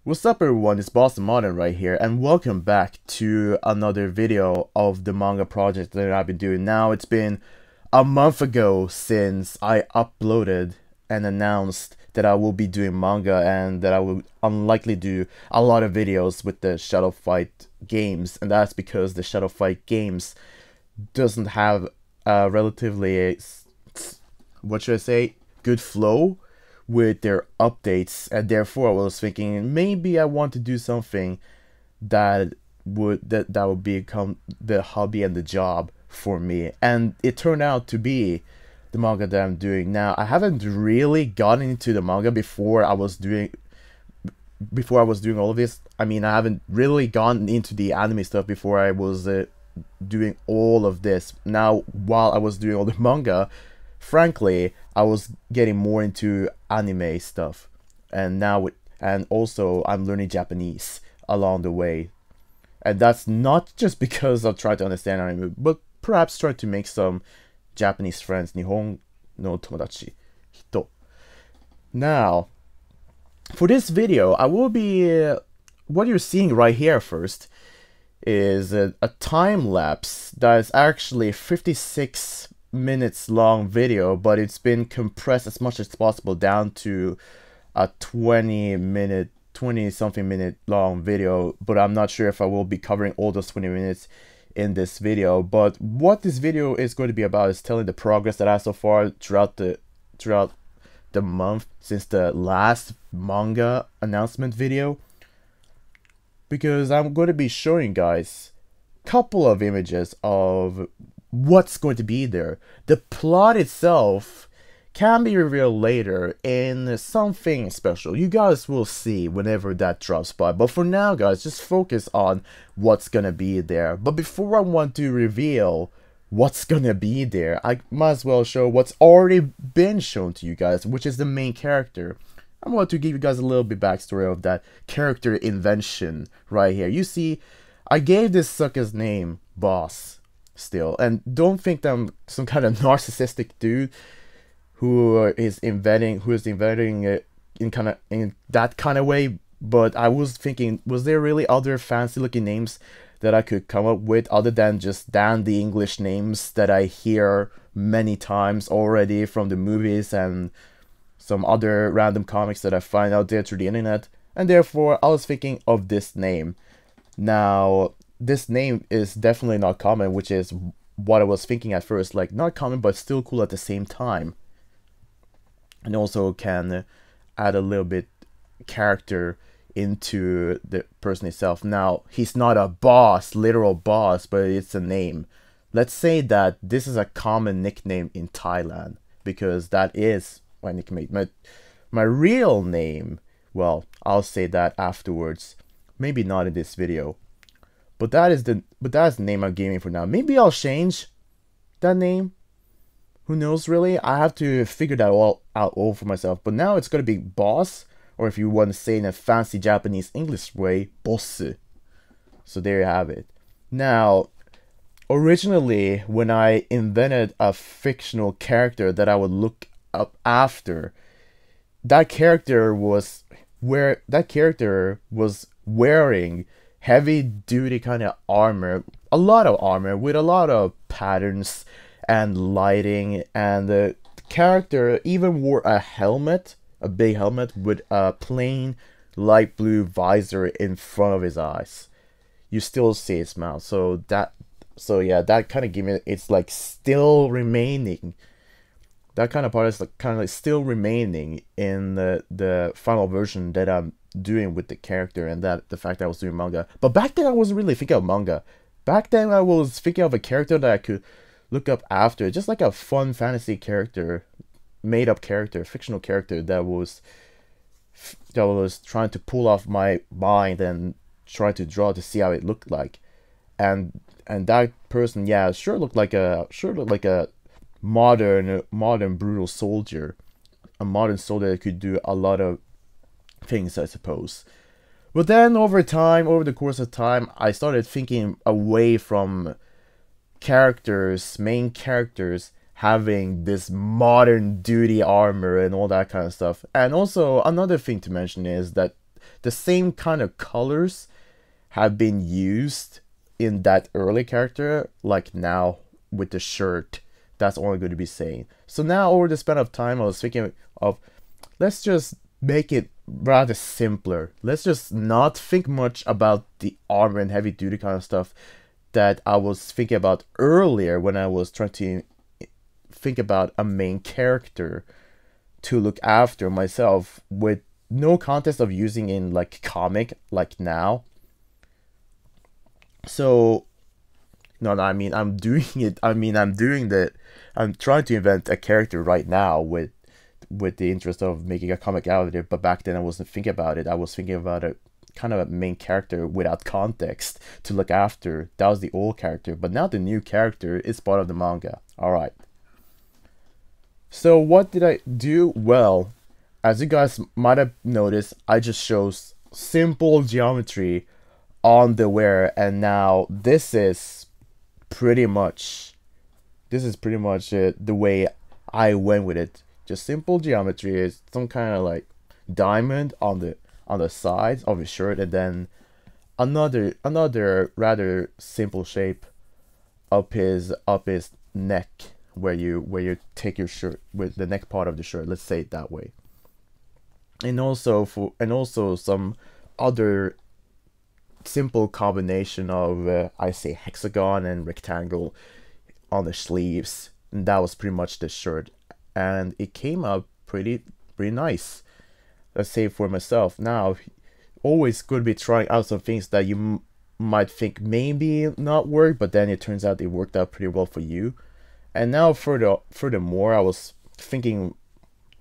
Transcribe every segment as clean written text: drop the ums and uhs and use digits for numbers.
What's up everyone, it's BossTheModern right here, and welcome back to another video of the manga project that I've been doing. Now, it's been a month ago since I uploaded and announced that I will be doing manga and that I will unlikely do a lot of videos with the Shadow Fight games, and that's because the Shadow Fight games doesn't have a relatively, what should I say, good flow with their updates, and therefore I was thinking maybe I want to do something that would become the hobby and the job for me, and it turned out to be the manga that I'm doing now. I haven't really gotten into the manga before I was doing all of this. I mean, I haven't really gone into the anime stuff before I was doing all of this. Now, while I was doing all the manga, frankly, I was getting more into anime stuff, and also I'm learning Japanese along the way, and that's not just because of trying to understand anime, but perhaps try to make some Japanese friends. Nihon no tomodachi, hito. Now, for this video, I will be what you're seeing right here first is a time lapse that is actually 56 minutes long video, but it's been compressed as much as possible down to a 20 something minute long video, but I'm not sure if I will be covering all those 20 minutes in this video. But what this video is going to be about is telling the progress that I have so far throughout the month since the last manga announcement video, because I'm going to be showing you guys a couple of images of what's going to be there. The plot itself can be revealed later in something special. You guys will see whenever that drops by. But for now, guys, just focus on what's gonna be there. But before I want to reveal what's gonna be there, I might as well show what's already been shown to you guys, which is the main character. I'm going to give you guys a little bit backstory of that character invention right here. You see, I gave this sucker's name Boss still, and don't think that I'm some kind of narcissistic dude who is inventing it in that kind of way. But I was thinking, was there really other fancy looking names that I could come up with other than just the English names that I hear many times already from the movies and some other random comics that I find out there through the internet? And therefore I was thinking of this name. Now, this name is definitely not common, which is what I was thinking at first, like not common but still cool at the same time, and also can add a little bit character into the person itself. Now, he's not a boss, literal boss, but it's a name. Let's say that this is a common nickname in Thailand, because that is my nickname. My real name, well, I'll say that afterwards. Maybe not in this video. But that's the name I'm giving for now. Maybe I'll change that name. Who knows, really? I have to figure that all out for myself. But now it's gonna be Boss, or if you want to say in a fancy Japanese English way, Boss. So there you have it. Now, originally, when I invented a fictional character that I would look up after, that character was wearing heavy duty kind of armor, a lot of armor with a lot of patterns and lighting, and the character even wore a helmet, a big helmet with a plain light blue visor in front of his eyes. You still see his mouth, so yeah, that kind of gave me, it's like still remaining. That kind of part is like kind of like still remaining in the final version that I'm doing with the character, and that the fact that I was doing manga. But back then I wasn't really thinking of manga. Back then I was thinking of a character that I could look up after, just like a fun fantasy character, made up character, fictional character that was trying to pull off my mind and try to draw to see how it looked like. And that person, yeah, sure looked like a modern brutal soldier, a modern soldier that could do a lot of things, I suppose. But then over the course of time, I started thinking away from main characters having this modern duty armor and all that kind of stuff. And also another thing to mention is that the same kind of colors have been used in that early character, like now with the shirt. That's all I'm going to be saying. So now, over the span of time, I was thinking of, let's just make it rather simpler. Let's just not think much about the armor and heavy duty kind of stuff that I was thinking about earlier when I was trying to think about a main character to look after myself, with no context of using in like comic like now. So no, I mean, I'm doing it. I mean, I'm doing the. I'm trying to invent a character right now with the interest of making a comic out of it. But back then, I wasn't thinking about it. I was thinking about a kind of a main character without context to look after. That was the old character, but now the new character is part of the manga. All right. So what did I do? Well, as you guys might have noticed, I just chose simple geometry on the wear, and now pretty much the way I went with it. Just simple geometry. Is some kind of like diamond on the sides of his shirt, and then another rather simple shape up his neck, where you take your shirt with the neck part of the shirt. Let's say it that way. And also some other simple combination of I say hexagon and rectangle on the sleeves, and that was pretty much the shirt, and it came out pretty nice. Let's say for myself. Now, always could be trying out some things that you might think maybe not work, but then it turns out it worked out pretty well for you. And now furthermore, I was thinking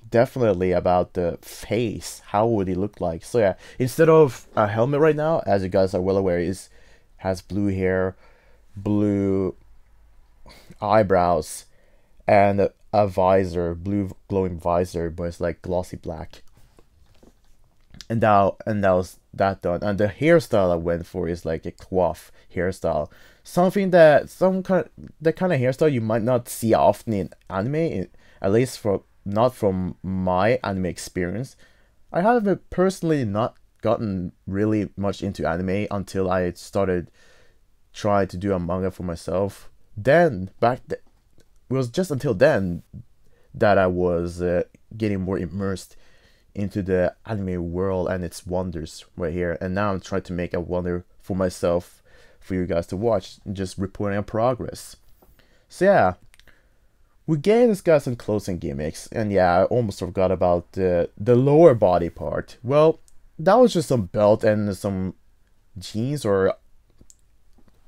definitely about the face. How would it look like? So yeah, instead of a helmet right now, as you guys are well aware, has blue hair, blue eyebrows, and a visor, blue glowing visor, but it's like glossy black. And that was that done. And the hairstyle I went for is like a coif hairstyle, something that the kind of hairstyle you might not see often in anime, at least not from my anime experience. I have personally not gotten really much into anime until I started trying to do a manga for myself. It was just until then that I was getting more immersed into the anime world and its wonders right here. And now I'm trying to make a wonder for myself, for you guys to watch, and just reporting on progress. So yeah, we gave this guy some clothing gimmicks, and yeah, I almost forgot about the lower body part. Well, that was just some belt and some jeans, or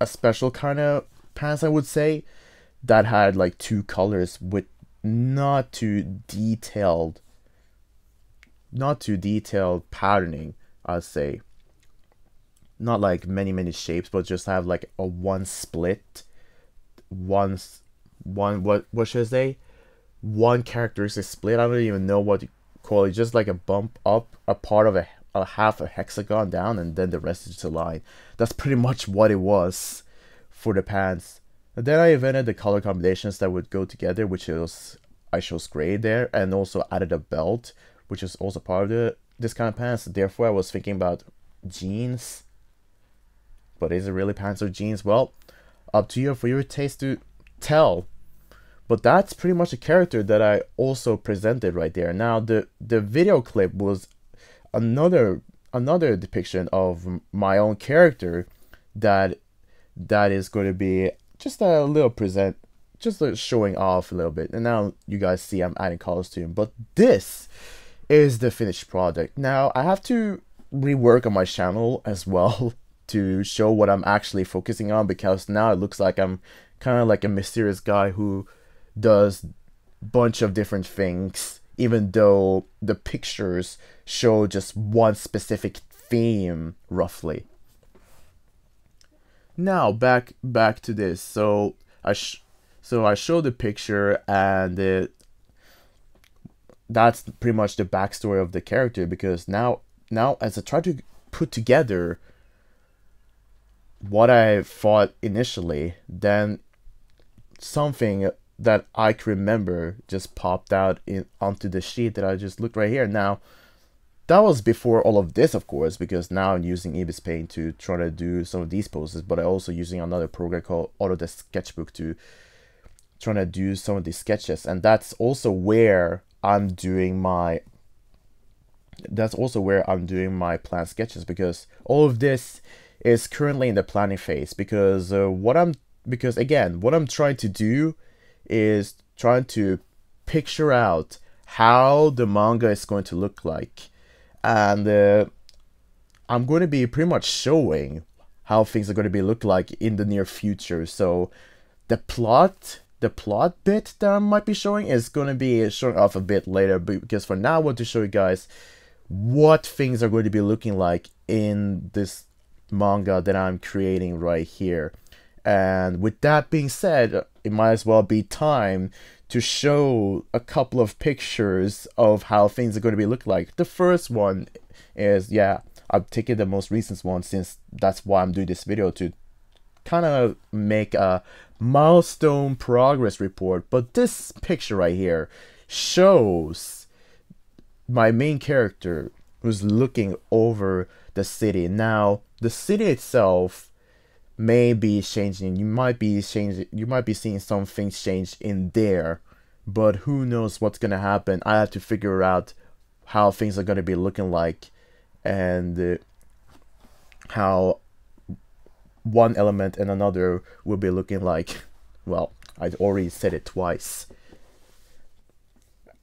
a special kind of pants, I would say, that had like two colors with not too detailed patterning, I'd say. Not like many shapes, but just have like a one split, one what should I say? One characteristic split. I don't even know what to call it. Just like a bump up, a part of a half a hexagon down, and then the rest is just a line. That's pretty much what it was for the pants. And then I invented the color combinations that would go together, which is I chose gray there, and also added a belt, which is also part of this kind of pants. Therefore, I was thinking about jeans. But is it really pants or jeans? Well, up to you, for your taste to tell. But that's pretty much a character that I also presented right there. Now, the video clip was another depiction of my own character that is going to be just a little showing off a little bit. And now you guys see I'm adding colors to him. But this is the finished product. Now, I have to rework on my channel as well to show what I'm actually focusing on, because now it looks like I'm kind of like a mysterious guy who does bunch of different things, even though the pictures show just one specific theme roughly. Now back to this. So I show the picture, and that's pretty much the backstory of the character, because now as I try to put together what I thought initially, then something that I could remember just popped out onto the sheet that I just looked right here. Now, that was before all of this, of course, because now I'm using Ibis Paint to try to do some of these poses, but I'm also using another program called Autodesk Sketchbook to try to do some of these sketches, and that's also where I'm doing my plan sketches, because all of this is currently in the planning phase, because what I'm trying to do is trying to picture out how the manga is going to look like, and I'm going to be pretty much showing how things are going to be look like in the near future. So the plot bit that I might be showing is going to be showing off a bit later, because for now I want to show you guys what things are going to be looking like in this manga that I'm creating right here. And with that being said, it might as well be time to show a couple of pictures of how things are going to be look like. The first one is, yeah, I'm taking the most recent one, since that's why I'm doing this video, to kind of make a milestone progress report. But this picture right here shows my main character who's looking over the city. Now, the city itself may be changing. You might be seeing some things change in there, but who knows what's gonna happen. I have to figure out how things are gonna be looking like, and how one element and another will be looking like. Well, I already said it twice.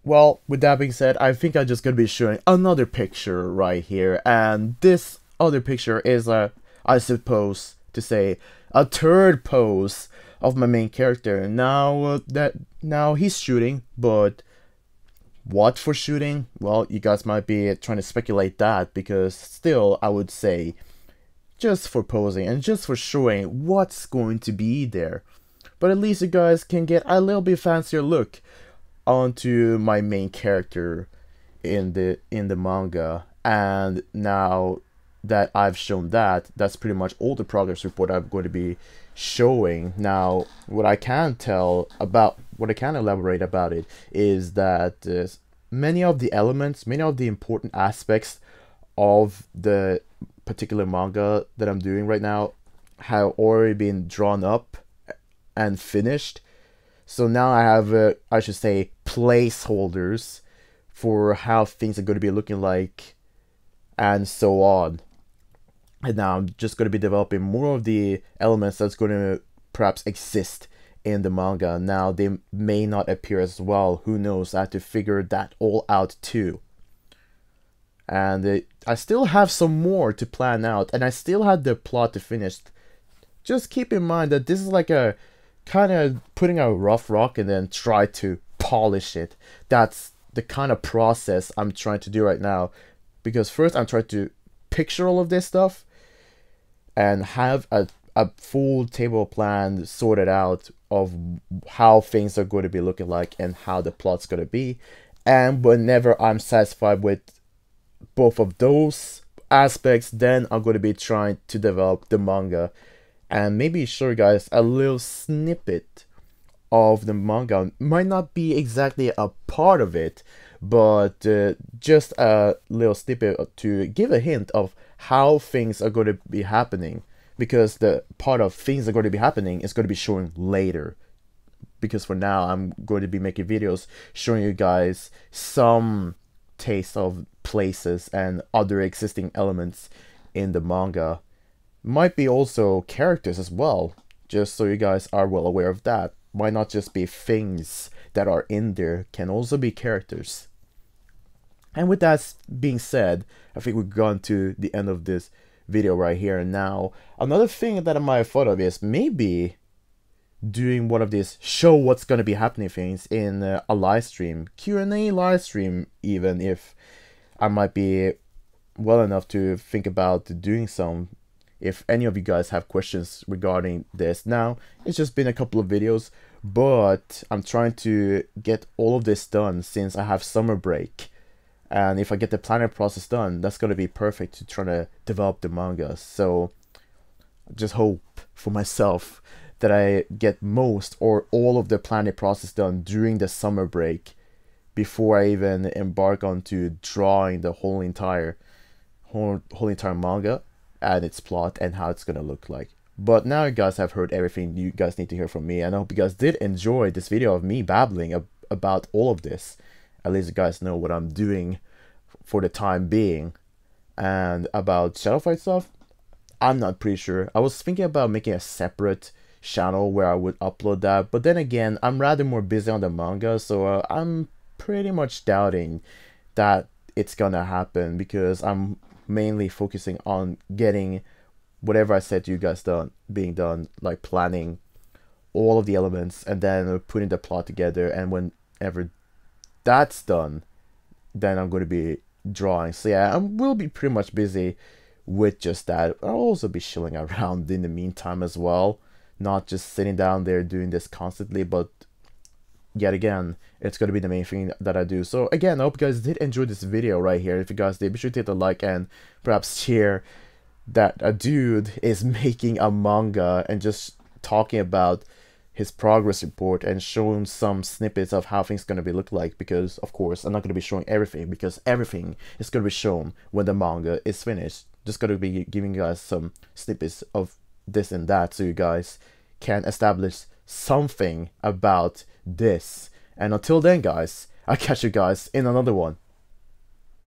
Well, with that being said, I think I'm just gonna be showing another picture right here, and this other picture is I suppose to say, a third pose of my main character. Now he's shooting, but what for shooting? Well, you guys might be trying to speculate that, because still I would say just for posing and just for showing what's going to be there. But at least you guys can get a little bit fancier look onto my main character in the manga. And now that I've shown that, that's pretty much all the progress report I'm going to be showing. Now, what I can elaborate about it is that many of the elements, many of the important aspects of the particular manga that I'm doing right now have already been drawn up and finished. So now I have, I should say, placeholders for how things are going to be looking like, and so on. And now I'm just going to be developing more of the elements that's going to perhaps exist in the manga. Now, they may not appear as well. Who knows? I have to figure that all out too. And I still have some more to plan out, and I still have the plot to finish. Just keep in mind that this is like a kind of putting a rough rock and then try to polish it. That's the kind of process I'm trying to do right now. Because first I'm trying to picture all of this stuff and have a full table plan sorted out of how things are going to be looking like and how the plot's going to be. And whenever I'm satisfied with both of those aspects, then I'm going to be trying to develop the manga and maybe show you guys a little snippet of the manga. Might not be exactly a part of it, but just a little snippet to give a hint of how things are going to be happening, because the part of things are going to be happening is going to be showing later. Because for now I'm going to be making videos showing you guys some taste of places and other existing elements in the manga. Might be also characters as well, just so you guys are well aware of that. Might not just be things that are in there, can also be characters. And with that being said, I think we've gone to the end of this video right here. And now, another thing that I might have thought of is maybe doing one of these show what's going to be happening things in a live stream, Q&A live stream, even if I might be well enough to think about doing some. If any of you guys have questions regarding this. Now, it's just been a couple of videos, but I'm trying to get all of this done since I have summer break. And if I get the planning process done, that's going to be perfect to try to develop the manga. So I just hope for myself that I get most or all of the planning process done during the summer break, before I even embark onto drawing the whole entire manga and its plot and how it's gonna look like. But now you guys have heard everything you guys need to hear from me, and I hope you guys did enjoy this video of me babbling about all of this. At least you guys know what I'm doing for the time being. And about Shadow Fight stuff, I'm not pretty sure. I was thinking about making a separate channel where I would upload that, but then again, I'm rather more busy on the manga, so I'm pretty much doubting that it's gonna happen because I'm mainly focusing on getting whatever I said to you guys being done, like planning all of the elements and then putting the plot together. And whenever that's done, then I'm going to be drawing. So yeah, I will be pretty much busy with just that. I'll also be chilling around in the meantime as well, not just sitting down there doing this constantly, but yet again, it's going to be the main thing that I do. So again, I hope you guys did enjoy this video right here. If you guys did, be sure to hit the like and perhaps share that a dude is making a manga and just talking about his progress report and showing some snippets of how things going to be look like, because of course I'm not going to be showing everything, because everything is going to be shown when the manga is finished. Just going to be giving you guys some snippets of this and that so you guys can establish something about this. And until then guys, I'll catch you guys in another one.